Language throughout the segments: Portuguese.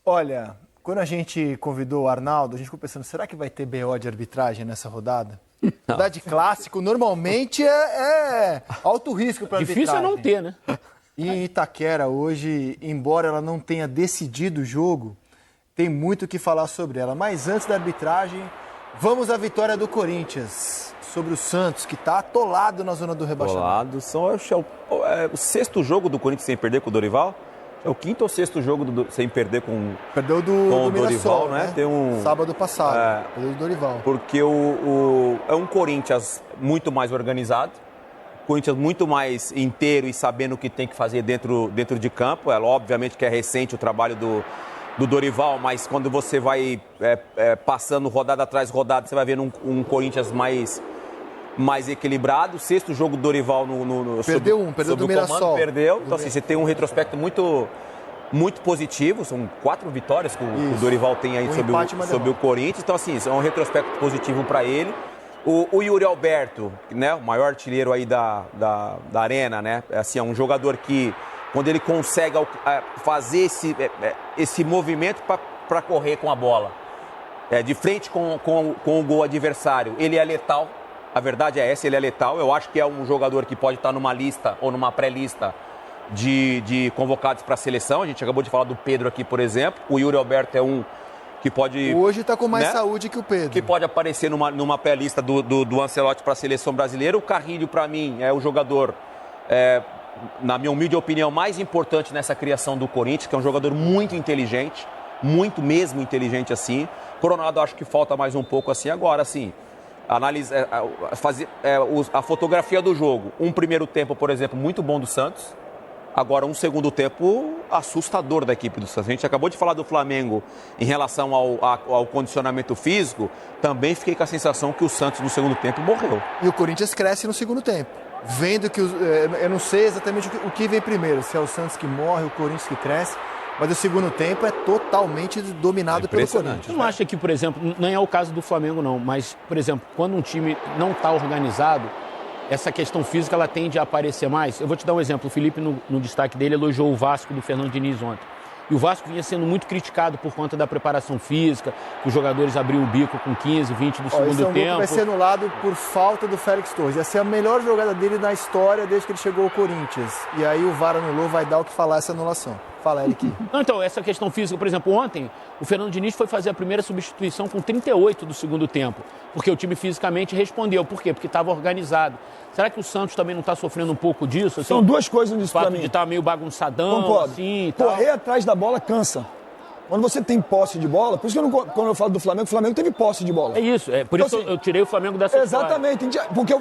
Olha, quando a gente convidou o Arnaldo, a gente ficou pensando, será que vai ter BO de arbitragem nessa rodada? Rodada de clássico, normalmente é alto risco para arbitragem. Difícil é não ter, né? E em Itaquera hoje, embora ela não tenha decidido o jogo, tem muito o que falar sobre ela. Mas antes da arbitragem, vamos à vitória do Corinthians sobre o Santos, que está atolado na zona do rebaixamento. Atolado. É o sexto jogo do Corinthians sem perder com o Dorival. É o quinto ou sexto jogo sem perder com Perdeu do o Mirassol, Dorival, né? Sábado passado, perdeu do Dorival. Porque é um Corinthians muito mais organizado, Corinthians muito mais inteiro e sabendo o que tem que fazer dentro de campo. Obviamente que é recente o trabalho do Dorival, mas quando você vai passando rodada atrás rodada, você vai vendo um Corinthians mais equilibrado. Sexto jogo do Dorival perdeu do Mirassol. Perdeu. Então, assim, você tem um retrospecto muito, muito positivo. São 4 vitórias que o Dorival tem aí sobre o Corinthians. Então, assim, é um retrospecto positivo para ele. O Yuri Alberto, né, o maior artilheiro aí da Arena, né? Assim, é um jogador que, quando ele consegue fazer esse movimento para correr com a bola, de frente com o gol adversário, ele é letal. A verdade é essa, ele é letal. Eu acho que é um jogador que pode estar numa lista ou numa pré-lista de convocados para a seleção. A gente acabou de falar do Pedro aqui, por exemplo. O Yuri Alberto é um que pode... Hoje está com mais saúde que o Pedro. Que pode aparecer numa pré-lista do Ancelotti para a seleção brasileira. O Carrilho, para mim, é o jogador, na minha humilde opinião, mais importante nessa criação do Corinthians, que é um jogador muito inteligente, muito mesmo inteligente assim. Coronado, acho que falta mais um pouco assim. Agora, assim... fazer a fotografia do jogo. Um primeiro tempo, por exemplo, muito bom do Santos. Agora, um segundo tempo assustador da equipe do Santos. A gente acabou de falar do Flamengo em relação ao condicionamento físico. Também fiquei com a sensação que o Santos, no segundo tempo, morreu. E o Corinthians cresce no segundo tempo. Vendo que... eu não sei exatamente o que vem primeiro. Se é o Santos que morre, o Corinthians que cresce. Mas o segundo tempo é totalmente dominado pelo Corinthians. Você não acha que, por exemplo, não é o caso do Flamengo não, mas, por exemplo, quando um time não está organizado, essa questão física ela tende a aparecer mais? Eu vou te dar um exemplo. O Felipe, no destaque dele, elogiou o Vasco do Fernando Diniz ontem. E o Vasco vinha sendo muito criticado por conta da preparação física, que os jogadores abriam o bico com 15, 20 do segundo tempo. Vai ser anulado por falta do Félix Torres. Ia ser a melhor jogada dele na história desde que ele chegou ao Corinthians. E aí o VAR anulou, vai dar o que falar essa anulação. Fala, Eric. Não, então, essa questão física, por exemplo, ontem o Fernando Diniz foi fazer a primeira substituição com 38 do segundo tempo, porque o time fisicamente respondeu. Por quê? Porque estava organizado. Será que o Santos também não está sofrendo um pouco disso? Assim, são duas coisas nisso para mim. O fato de estar meio bagunçadão, concordo. assim, correr atrás da bola cansa. Quando você tem posse de bola, por isso que quando eu falo do Flamengo, o Flamengo teve posse de bola. É isso, por então, isso assim, eu tirei o Flamengo dessa exatamente, história. Porque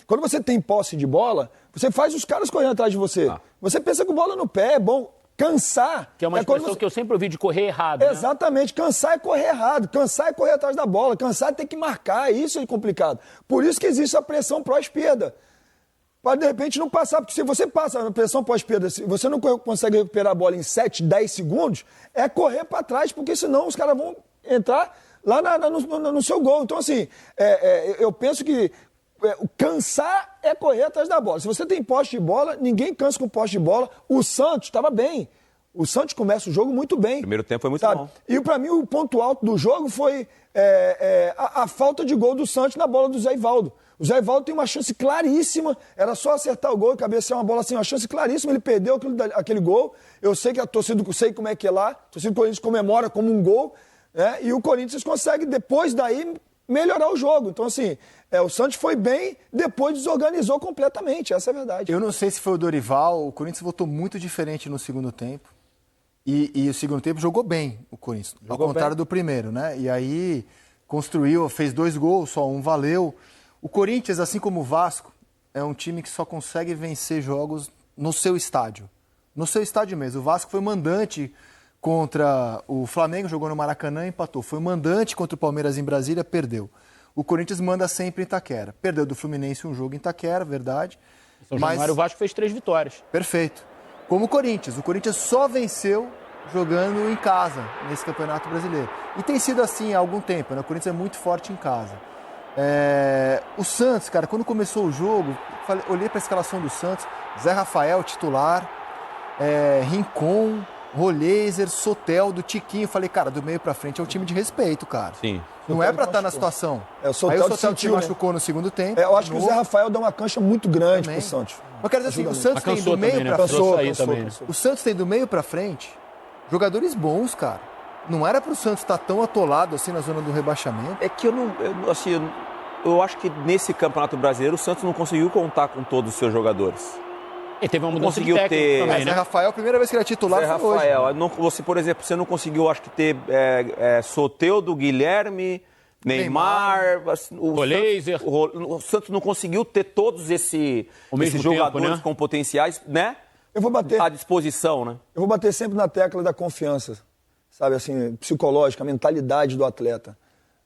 quando você tem posse de bola, você faz os caras correndo atrás de você. Você pensa que bola no pé é bom. Cansar... Que é uma expressão que eu sempre ouvi de correr errado, né? Exatamente. Cansar é correr errado. Cansar é correr atrás da bola. Cansar é ter que marcar. Isso é complicado. Por isso que existe a pressão pós-perda. Para, de repente, não passar. Porque se você passa na pressão pós-perda, se você não consegue recuperar a bola em 7, 10 segundos, é correr para trás, porque senão os caras vão entrar lá no seu gol. Então, assim, eu penso que cansar é correr atrás da bola. Se você tem posse de bola, ninguém cansa com posse de bola. O Santos estava bem. O Santos começa o jogo muito bem. O primeiro tempo foi muito bom. E para mim o ponto alto do jogo foi a falta de gol do Santos na bola do Zé Ivaldo. O Zé Ivaldo tem uma chance claríssima, era só acertar o gol e cabecear uma bola assim, uma chance claríssima, ele perdeu aquele gol. Eu sei que a torcida, sei como é que é lá, a torcida do Corinthians comemora como um gol, né? E o Corinthians consegue, depois daí, melhorar o jogo. Então, assim, o Santos foi bem, depois desorganizou completamente, essa é a verdade. Eu não sei se foi o Dorival, o Corinthians voltou muito diferente no segundo tempo. E o segundo tempo jogou bem o Corinthians, ao contrário do primeiro, né? E aí construiu, fez 2 gols, só um valeu. O Corinthians, assim como o Vasco, é um time que só consegue vencer jogos no seu estádio. No seu estádio mesmo. O Vasco foi mandante contra o Flamengo, jogou no Maracanã e empatou. Foi mandante contra o Palmeiras em Brasília, perdeu. O Corinthians manda sempre em Itaquera. Perdeu do Fluminense um jogo em Itaquera, verdade. São Januário, o Vasco fez 3 vitórias. Perfeito. Como o Corinthians só venceu jogando em casa nesse Campeonato Brasileiro. E tem sido assim há algum tempo, né? O Corinthians é muito forte em casa. O Santos, cara, quando começou o jogo, olhei para a escalação do Santos, Zé Rafael, titular, Rincon, Roleiser, Soteldo, Tiquinho. Falei, cara, do meio pra frente é um time de respeito, cara. Sim. Não é pra estar na situação. O Aí o Soteldo se machucou no segundo tempo. Eu acho que o Zé Rafael deu uma cancha muito grande pro Santos. Eu quero dizer assim, o Santos tem do meio pra frente. O Santos tem do meio pra frente jogadores bons, cara. Não era pro Santos estar tão atolado assim na zona do rebaixamento. É que eu acho que nesse Campeonato Brasileiro o Santos não conseguiu contar com todos os seus jogadores. E teve uma mudança de técnico também, né? Zé Rafael, a primeira vez que ele é titular Zé foi Rafael, hoje. você, por exemplo, você não conseguiu, acho que, ter Soteldo, Guilherme, Neymar, o Santos não conseguiu ter todos esses jogadores com potenciais, né? Eu vou bater à disposição, né? Eu vou bater sempre na tecla da confiança, sabe, assim, psicológica, a mentalidade do atleta.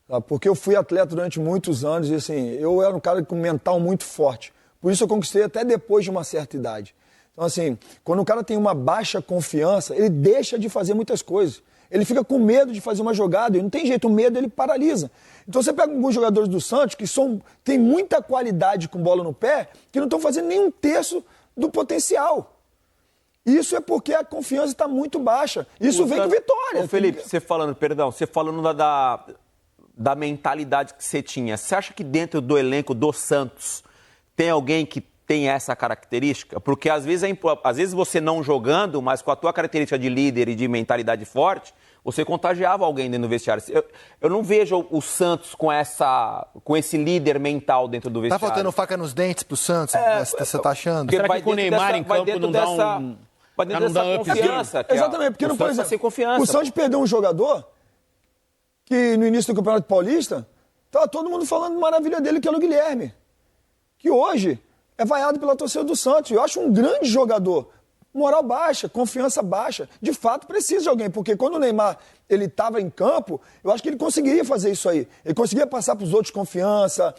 Sabe? Porque eu fui atleta durante muitos anos e, assim, eu era um cara com um mental muito forte. Por isso eu conquistei até depois de uma certa idade. Então, assim, quando o cara tem uma baixa confiança, ele deixa de fazer muitas coisas. Ele fica com medo de fazer uma jogada e não tem jeito, o medo ele paralisa. Então você pega alguns jogadores do Santos que têm muita qualidade com bola no pé, que não estão fazendo nem um terço do potencial. Isso é porque a confiança está muito baixa. Isso vem com vitória. Ô, Felipe, você falando da mentalidade que você tinha, você acha que dentro do elenco do Santos tem alguém que tem essa característica? Porque às vezes você não jogando, mas com a tua característica de líder e de mentalidade forte, você contagiava alguém dentro do vestiário. Eu não vejo o Santos com esse líder mental dentro do vestiário. Tá faltando faca nos dentes pro Santos? Você tá achando? Será que com o Neymar em campo não dá um... Vai dentro dessa confiança. Exatamente, porque não, por exemplo, sem confiança, o Santos perdeu um jogador que no início do Campeonato Paulista estava todo mundo falando maravilha dele, que era o Guilherme. Que hoje é vaiado pela torcida do Santos. Eu acho um grande jogador. Moral baixa, confiança baixa. De fato, precisa de alguém, porque quando o Neymar ele estava em campo, eu acho que ele conseguiria fazer isso aí. Ele conseguia passar para os outros confiança.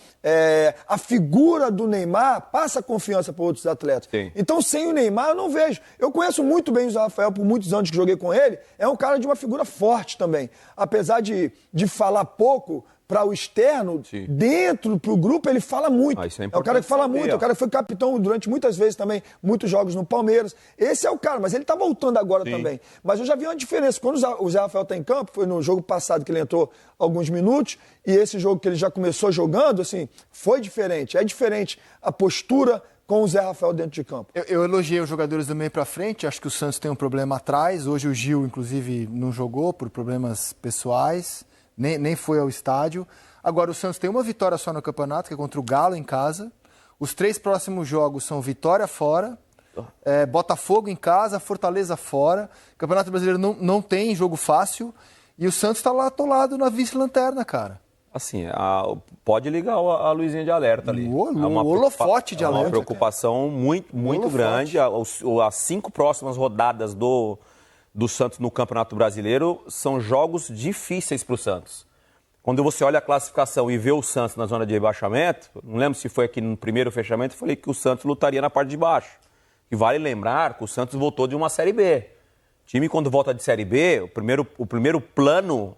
A figura do Neymar passa confiança para outros atletas. Sim. Então, sem o Neymar, eu não vejo. Eu conheço muito bem o Zé Rafael, por muitos anos que joguei com ele. É um cara de uma figura forte também. Apesar de falar pouco para o externo, sim, dentro, para o grupo, ele fala muito. Isso é o cara que fala muito, é o cara que foi capitão durante muitas vezes também, muitos jogos no Palmeiras. Esse é o cara, mas ele está voltando agora, sim, também. Mas eu já vi uma diferença. Quando o Zé Rafael está em campo, foi no jogo passado que ele entrou alguns minutos, e esse jogo que ele já começou jogando, assim, foi diferente. É diferente a postura com o Zé Rafael dentro de campo. Eu elogiei os jogadores do meio para frente, acho que o Santos tem um problema atrás. Hoje o Gil, inclusive, não jogou por problemas pessoais. Nem foi ao estádio. Agora, o Santos tem uma vitória só no campeonato, que é contra o Galo em casa. Os 3 próximos jogos são Vitória fora, Botafogo em casa, Fortaleza fora. O Campeonato Brasileiro não tem jogo fácil. E o Santos está lá atolado na vice-lanterna, cara. Assim, pode ligar a luzinha de alerta ali. O holofote de alerta. É uma preocupação muito grande. As 5 próximas rodadas do Santos no Campeonato Brasileiro são jogos difíceis para o Santos. Quando você olha a classificação e vê o Santos na zona de rebaixamento, não lembro se foi aqui no primeiro fechamento, eu falei que o Santos lutaria na parte de baixo. E vale lembrar que o Santos voltou de uma Série B. O time, quando volta de Série B, o primeiro plano,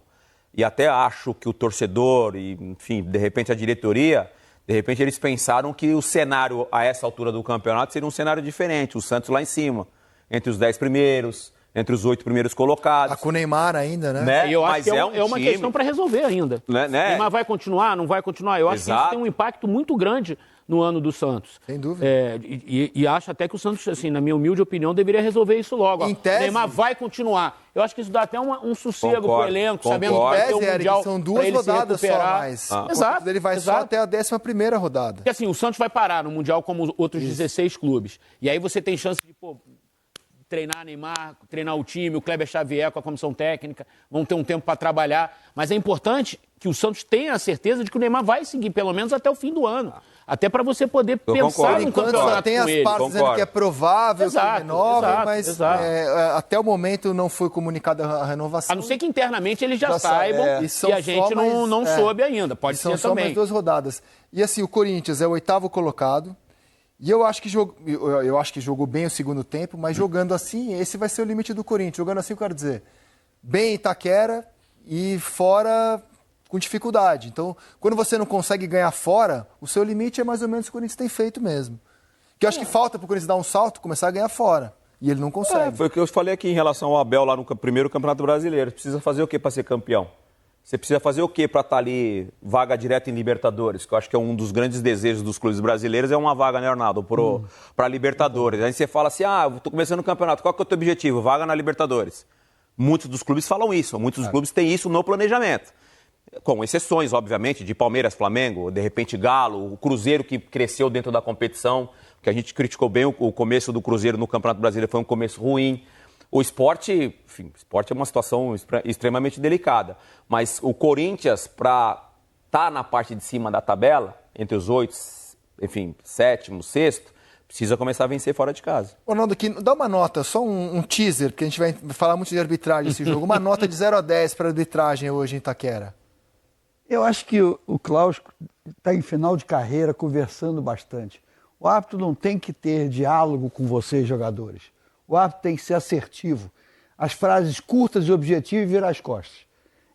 e até acho que o torcedor, e enfim, de repente a diretoria, de repente eles pensaram que o cenário a essa altura do campeonato seria um cenário diferente. O Santos lá em cima, entre os 10 primeiros, entre os 8 primeiros colocados. Com o Neymar ainda, né? E eu acho que é uma questão para resolver ainda. Né? Neymar vai continuar? Não vai continuar? Eu acho que isso tem um impacto muito grande no ano do Santos. Sem dúvida. E acho até que o Santos, assim, na minha humilde opinião, deveria resolver isso logo. Em tese, Neymar vai continuar. Eu acho que isso dá até um sossego pro elenco, sabendo que vai ter o Mundial são 2 rodadas só mais. Exato. Ele vai só até a 11ª rodada. Porque assim, o Santos vai parar no Mundial como os outros 16 clubes. E aí você tem chance de, treinar Neymar, treinar o time, o Kleber Xavier com a comissão técnica, vão ter um tempo para trabalhar. Mas é importante que o Santos tenha a certeza de que o Neymar vai seguir, pelo menos até o fim do ano. Até para você poder pensar no campeonato tem as partes dizendo que é provável que renove, mas até o momento não foi comunicada a renovação. A não ser que internamente eles já saibam e a gente não soube ainda. Pode ser também. São só mais 2 rodadas. E assim, o Corinthians é o 8º colocado. E eu acho que jogou bem o segundo tempo, mas jogando assim, esse vai ser o limite do Corinthians. Jogando assim, eu quero dizer, bem Itaquera e fora com dificuldade. Então, quando você não consegue ganhar fora, o seu limite é mais ou menos o que o Corinthians tem feito mesmo. Que eu acho que falta para o Corinthians dar um salto, começar a ganhar fora. E ele não consegue. Foi o que eu falei aqui em relação ao Abel lá no primeiro Campeonato Brasileiro. Precisa fazer o quê para ser campeão? Você precisa fazer o quê para estar ali vaga direta em Libertadores? Que eu acho que é um dos grandes desejos dos clubes brasileiros, é uma vaga, né, Arnaldo, para Libertadores. Aí você fala assim, estou começando o campeonato, qual que é o teu objetivo? Vaga na Libertadores. Muitos dos clubes falam isso, muitos dos clubes têm isso no planejamento. Com exceções, obviamente, de Palmeiras, Flamengo, de repente Galo, o Cruzeiro que cresceu dentro da competição, que a gente criticou bem o começo do Cruzeiro no Campeonato Brasileiro, foi um começo ruim. O esporte, enfim, o esporte é uma situação extremamente delicada, mas o Corinthians, para estar na parte de cima da tabela, entre os 8, enfim, 7º, 6º, precisa começar a vencer fora de casa. Ronaldo, dá uma nota, só um teaser, porque a gente vai falar muito de arbitragem esse jogo. Uma nota de 0 a 10 para a arbitragem hoje em Itaquera. Eu acho que o Klaus está em final de carreira, conversando bastante. O árbitro não tem que ter diálogo com vocês, jogadores. O árbitro tem que ser assertivo. As frases curtas e objetivas e virar as costas.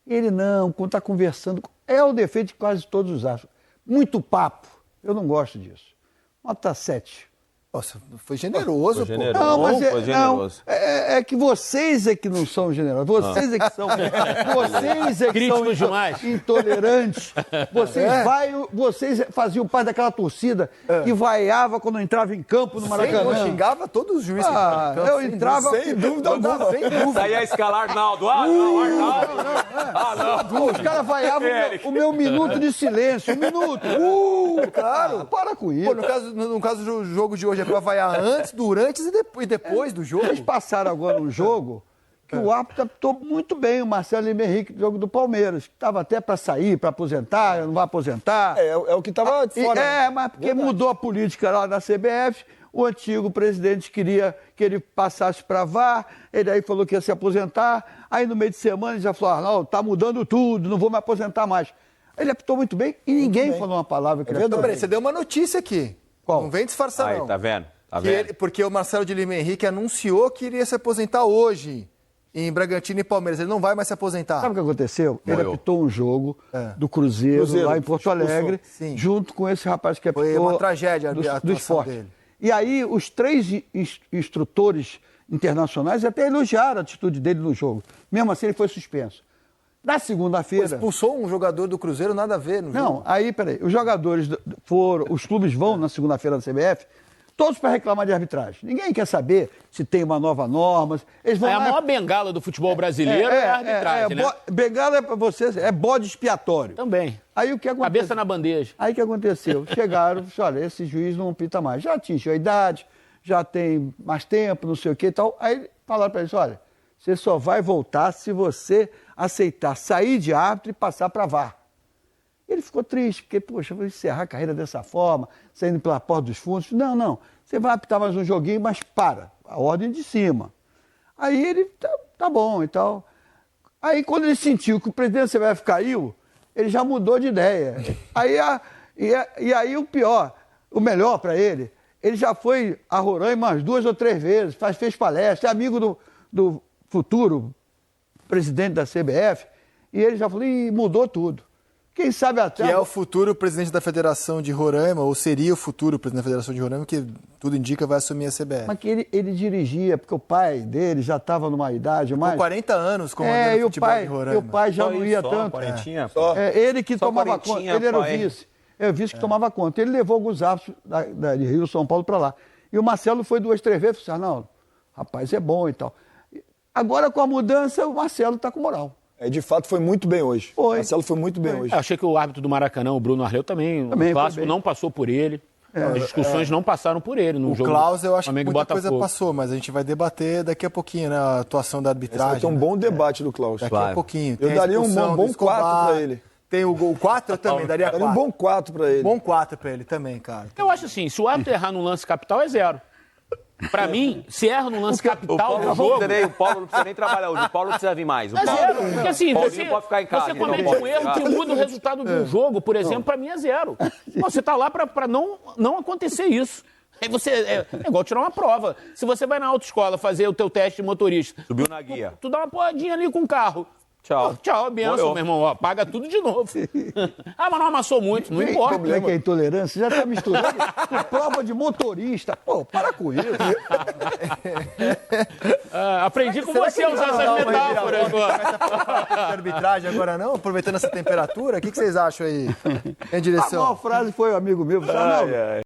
Ele não, quando está conversando... É o defeito de quase todos os árbitros. Muito papo. Eu não gosto disso. Nota 7. Nossa, foi generoso, foi generoso. Não, mas foi generoso. É que vocês é que não são generosos. Vocês é que são. Vocês é que Críticos são demais. Intolerantes. Vocês faziam parte daquela torcida que vaiava quando entrava em campo no Maracanã. Eu xingava todos os juízes. Eu entrava. Sem dúvida alguma. Sem dúvida. Daí ia escalar Arnaldo. Arnaldo. Os caras vaiavam o meu minuto de silêncio. Um minuto. Claro. Para com isso. Pô, no caso do jogo de hoje, é para vaiar antes, durante e depois do jogo. Eles passaram agora um jogo que o árbitro apitou muito bem, o Marcelo Lima Henrique, do jogo do Palmeiras, que estava até para sair, para aposentar, não vai aposentar. É o que estava fora. Mas porque mudou a política lá da CBF, o antigo presidente queria que ele passasse para VAR, ele aí falou que ia se aposentar, aí no meio de semana ele já falou, Arnaldo, tá mudando tudo, não vou me aposentar mais. Ele apitou muito bem e ninguém falou uma palavra que ele apitou. Peraí, você deu uma notícia aqui. Qual? Não vem disfarçar, Aí, não. tá vendo? Tá vendo? Porque o Marcelo de Lima Henrique anunciou que iria se aposentar hoje em Bragantino e Palmeiras. Ele não vai mais se aposentar. Sabe o que aconteceu? Ele Morreu. apitou um jogo do Cruzeiro lá em Porto Alegre, Sim. junto com esse rapaz que apitou Foi uma tragédia a do atuação esporte. dele. E aí os 3 instrutores internacionais até elogiaram a atitude dele no jogo. Mesmo assim ele foi suspenso. Na segunda-feira... Expulsou um jogador do Cruzeiro, nada a ver no jogo. Não, aí, peraí, os jogadores os clubes vão na segunda-feira da CBF, todos para reclamar de arbitragem. Ninguém quer saber se tem uma nova norma. Eles vão A lá... maior bengala do futebol brasileiro é a arbitragem, né? Bengala é para vocês, é bode expiatório. Também. Aí o que aconteceu? Cabeça na bandeja. Aí o que aconteceu? Chegaram, olha, esse juiz não apita mais. Já atingiu a idade, já tem mais tempo, não sei o que e tal. Aí falaram para eles, olha, você só vai voltar se você aceitar sair de árbitro e passar para VAR. Ele ficou triste, porque, poxa, vou encerrar a carreira dessa forma, saindo pela porta dos fundos. Não, você vai apitar mais um joguinho, mas para, a ordem de cima. Aí ele, tá bom e tal. Aí quando ele sentiu que o presidente da CBF caiu, ele já mudou de ideia. E aí o pior, o melhor para ele já foi a Roraima umas 2 ou 3 vezes, fez palestra, é amigo do futuro presidente da CBF, e ele já falou, mudou tudo. Quem sabe até... Que é o futuro presidente da Federação de Roraima, ou seria o futuro presidente da Federação de Roraima, que tudo indica vai assumir a CBF. Mas que ele dirigia, porque o pai dele já estava numa idade mais... Com 40 anos comandando o futebol de Roraima. E o pai já não ia tanto. Ele que tomava conta, ele era o vice. É o vice que tomava conta. Ele levou alguns árbitros de Rio, São Paulo para lá. E o Marcelo foi 2, 3 vezes e falou, não, rapaz, é bom e tal. Agora, com a mudança, o Marcelo está com moral. De fato, foi muito bem hoje. Marcelo foi muito bem hoje. Eu achei que o árbitro do Maracanã, o Bruno Arleu, também o clássico não passou por ele. As discussões não passaram por ele no jogo. O Klaus, eu acho que Flamengo e muita coisa Botafogo. passou, mas a gente vai debater daqui a pouquinho, né, a atuação da arbitragem. Vai ter um bom debate do Klaus. Daqui a pouquinho. Eu Tem a daria um expulsão bom do Escobar, 4 para ele. Tem o gol 4, eu também daria 4. Daria um bom 4 para ele. Bom 4 para ele também, cara. Eu acho assim, se o árbitro errar no lance capital, é 0. Pra mim, se erra no lance capital do jogo... O Paulo não precisa nem trabalhar hoje, o Paulo precisa vir mais. É 0. Porque assim, Paulinho pode ficar em casa, você ele não comete pode um erro ficar. que muda o resultado de um jogo, por exemplo, pra mim é 0. Você tá lá pra não acontecer isso. Aí você, é igual tirar uma prova. Se você vai na autoescola fazer o teu teste de motorista... Subiu na guia. Tu dá uma porradinha ali com o carro. Tchau. Tchau, benção, Morreu. meu irmão. Ó, paga tudo de novo. Ah, mas não amassou muito, não importa. Como é que é intolerância? Já tá misturando com prova de motorista. Pô, para com isso. Aprendi com você a usar essas metáforas agora. Arbitragem agora não? Aproveitando essa temperatura, o que vocês acham aí em direção? A maior frase foi um amigo meu. Falou, não,